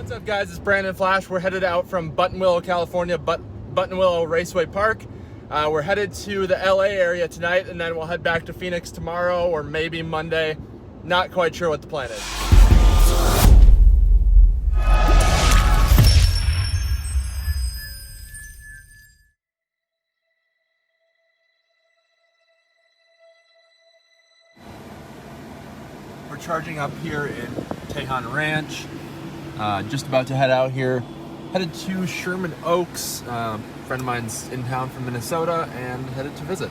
What's up, guys? It's Brandon Flash. We're headed out from Buttonwillow, California, Buttonwillow Raceway Park. We're headed to the LA area tonight, and then we'll head back to Phoenix tomorrow or maybe Monday. Not quite sure what the plan is. We're charging up here in Tejon Ranch. Just about to head out here. Headed to Sherman Oaks. A friend of mine's in town from Minnesota and headed to visit.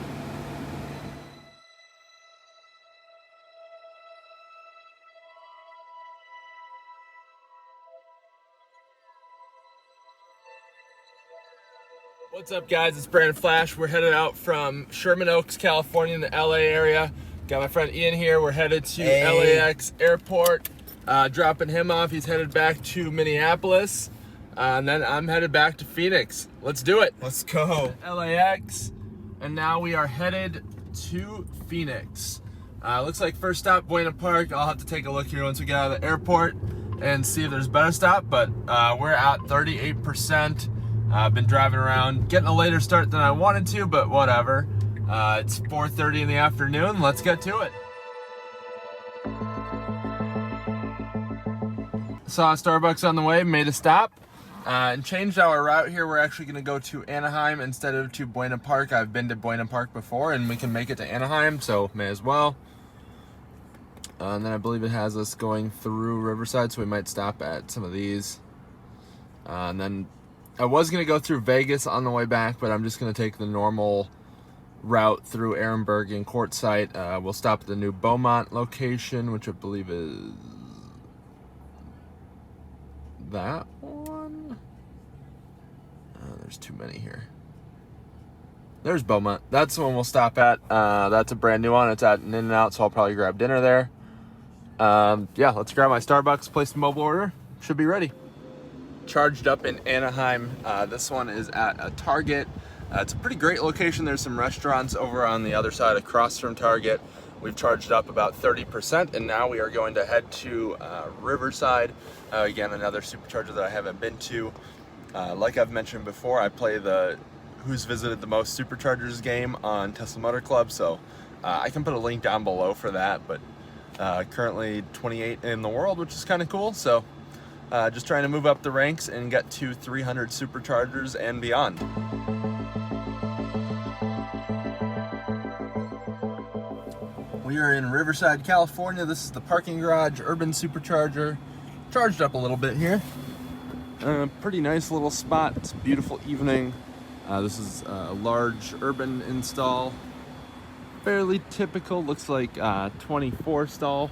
What's up, guys? It's Brandon Flash. We're headed out from Sherman Oaks, California in the LA area. Got my friend Ian here. We're headed to LAX airport. Dropping him off. He's headed back to Minneapolis. And then I'm headed back to Phoenix. Let's do it. Let's go. LAX. And now we are headed to Phoenix. Looks like first stop, Beaumont Park. I'll have to take a look here once we get out of the airport and see if there's a better stop. But we're at 38%. I've been driving around, getting a later start than I wanted to, but whatever. It's 4:30 in the afternoon. Let's get to it. Saw a Starbucks on the way, made a stop, and changed our route here. We're actually going to go to Anaheim instead of to Beaumont Park. I've been to Beaumont Park before, and we can make it to Anaheim, so may as well. And then I believe it has us going through Riverside, so we might stop at some of these. And then I was going to go through Vegas on the way back, but I'm just going to take the normal route through Ehrenberg and Quartzsite. We'll stop at the new Beaumont location, which I believe is that one. There's too many here. There's Beaumont. That's the one we'll stop at. That's a brand new one. It's at an In-N-Out, so I'll probably grab dinner there. Yeah, let's grab my Starbucks, place the mobile order. Should be ready. Charged up in Anaheim. This one is at a Target. It's a pretty great location. There's some restaurants over on the other side across from Target. We've charged up about 30%, and now we are going to head to Riverside. Again, another supercharger that I haven't been to. Like I've mentioned before, I play the Who's Visited the Most Superchargers game on Tesla Motor Club, so I can put a link down below for that, but currently 28 in the world, which is kind of cool, so just trying to move up the ranks and get to 300 superchargers and beyond. We are in Riverside, California. This is the parking garage, urban supercharger. Charged up a little bit here. Pretty nice little spot. It's a beautiful evening. This is a large urban install. Fairly typical, looks like 24 stall.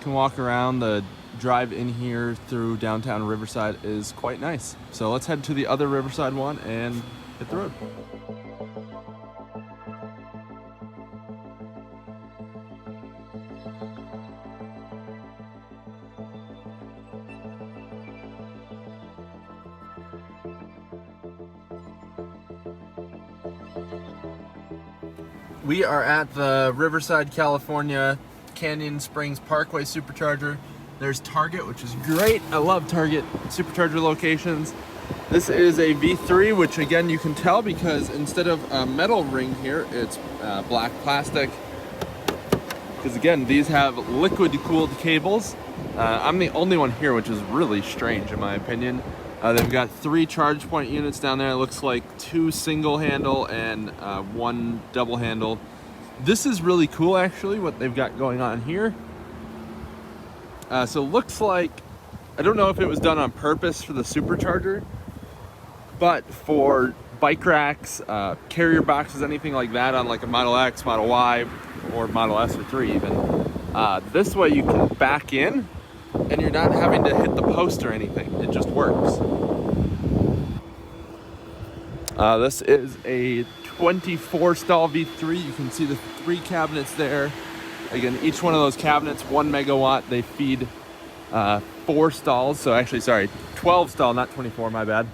Can walk around. The drive in here through downtown Riverside is quite nice. So let's head to the other Riverside one and hit the road. We are at the Riverside, California Canyon Springs Parkway Supercharger. There's Target, which is great. I love Target Supercharger locations. This is a V3, which again you can tell because instead of a metal ring here, it's black plastic. Because again, these have liquid cooled cables. I'm the only one here, which is really strange in my opinion. They've got 3 charge point units down there. It looks like 2 single handle and 1 double handle. This is really cool actually, what they've got going on here. So it looks like, I don't know if it was done on purpose for the supercharger, but for bike racks, carrier boxes, anything like that on like a Model X, Model Y, or Model S or 3 even, this way you can back in and you're not having to hit the post or anything. It just works. This is a 24 stall V3. You can see the 3 cabinets there. Again, each one of those cabinets, 1 megawatt. They feed 4 stalls. So actually, sorry, 12 stall, not 24, my bad.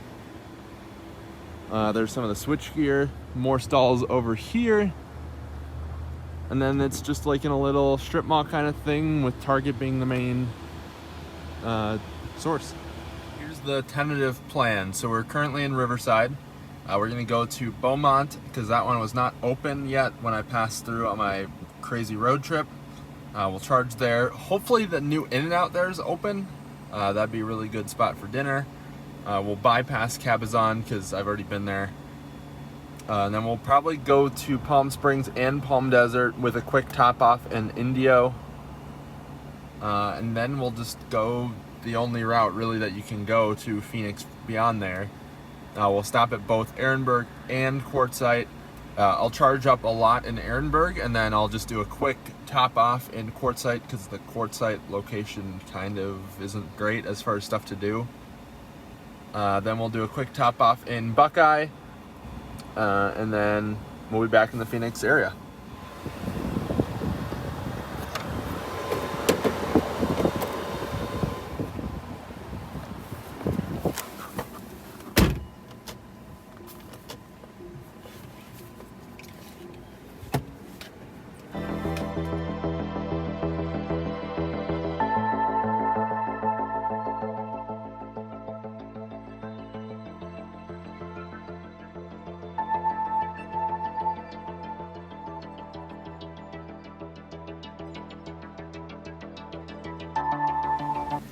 There's some of the switch gear, more stalls over here. And then it's just like in a little strip mall kind of thing with Target being the main source. Here's the tentative plan. So we're currently in Riverside. We're gonna go to Beaumont because that one was not open yet when I passed through on my crazy road trip. We'll charge there. Hopefully the new In-N-Out there is open. That'd be a really good spot for dinner. We'll bypass Cabazon because I've already been there. And then we'll probably go to Palm Springs and Palm Desert with a quick top off in Indio. And then we'll just go the only route really that you can go to Phoenix beyond there. We'll stop at both Ehrenberg and Quartzsite. I'll charge up a lot in Ehrenberg, and then I'll just do a quick top off in Quartzsite because the Quartzsite location kind of isn't great as far as stuff to do. Then we'll do a quick top off in Buckeye, and then we'll be back in the Phoenix area.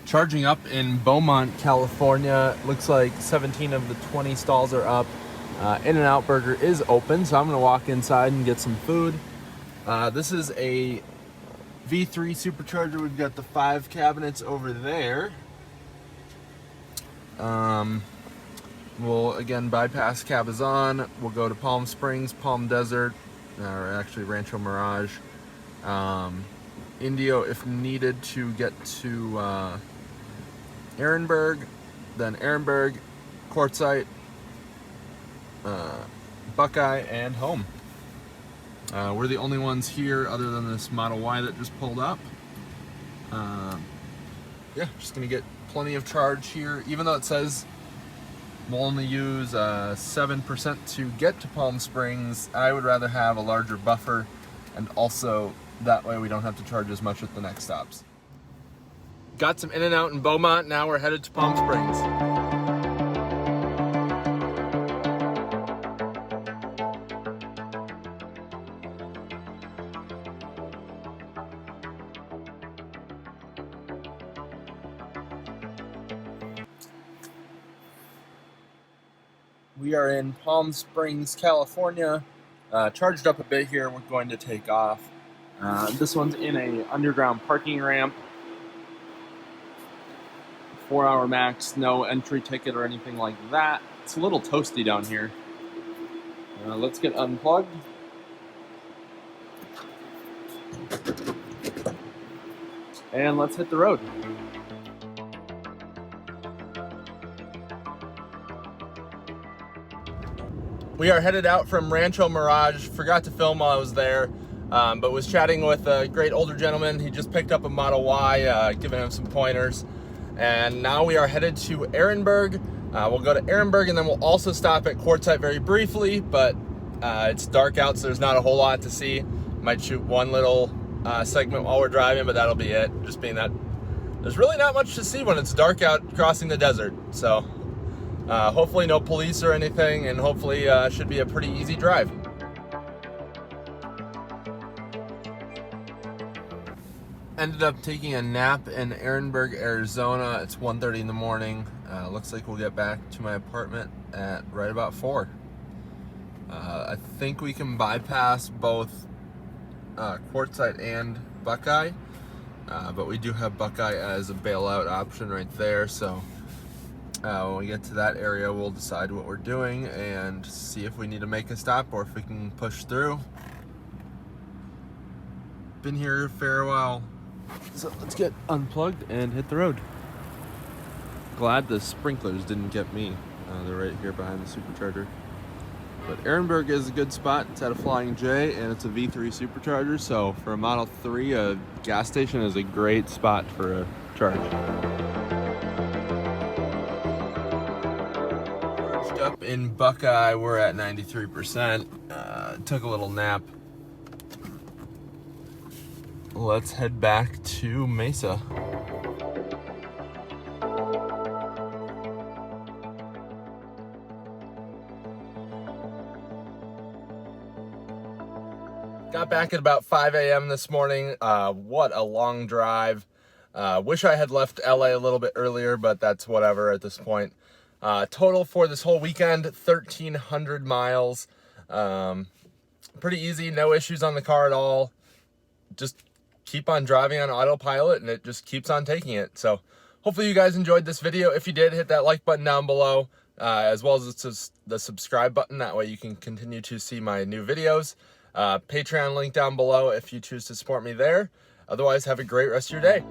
Charging up in Beaumont, California. Looks like 17 of the 20 stalls are up. In-N-Out Burger is open, so I'm gonna walk inside and get some food. This is a V3 Supercharger. We've got the 5 cabinets over there. We'll again bypass Cabazon. We'll go to Palm Springs, Palm Desert, or actually Rancho Mirage. Indio if needed to get to Ehrenberg, then Ehrenberg, Quartzsite, Buckeye, and home. We're the only ones here other than this Model Y that just pulled up. Yeah, just gonna get plenty of charge here, even though it says we'll only use 7% to get to Palm Springs. I would rather have a larger buffer, and also that way we don't have to charge as much at the next stops. Got some In-N-Out in Beaumont, now we're headed to Palm Springs. We are in Palm Springs, California. Charged up a bit here, we're going to take off. This one's in a underground parking ramp. 4-hour max, no entry ticket or anything like that. It's a little toasty down here. Let's get unplugged. And let's hit the road. We are headed out from Rancho Mirage. Forgot to film while I was there, but was chatting with a great older gentleman. He just picked up a Model Y, giving him some pointers. And now we are headed to Ehrenberg. We'll go to Ehrenberg, and then we'll also stop at Quartzsite very briefly, but it's dark out, so there's not a whole lot to see. Might shoot one little segment while we're driving, but that'll be it. Just being that there's really not much to see when it's dark out crossing the desert. So hopefully no police or anything, and hopefully should be a pretty easy drive. Ended up taking a nap in Ehrenberg, Arizona. It's 1:30 in the morning. Looks like we'll get back to my apartment at right about 4. I think we can bypass both Quartzsite and Buckeye, but we do have Buckeye as a bailout option right there. So when we get to that area, we'll decide what we're doing and see if we need to make a stop or if we can push through. Been here a fair while. So let's get unplugged and hit the road. Glad the sprinklers didn't get me. They're right here behind the Supercharger. But Ehrenberg is a good spot. It's at a Flying J, and it's a V3 Supercharger. So for a Model 3, a gas station is a great spot for a charge. Charged up in Buckeye, we're at 93%. Took a little nap. Let's head back to Mesa. Got back at about 5 a.m. this morning. What a long drive. Wish I had left LA a little bit earlier, but that's whatever at this point. Total for this whole weekend, 1,300 miles. Pretty easy, no issues on the car at all. Just keep on driving on autopilot and it just keeps on taking it. So hopefully you guys enjoyed this video. If you did, hit that like button down below, as well as the subscribe button. That way you can continue to see my new videos. Patreon link down below if you choose to support me there. Otherwise, have a great rest of your day.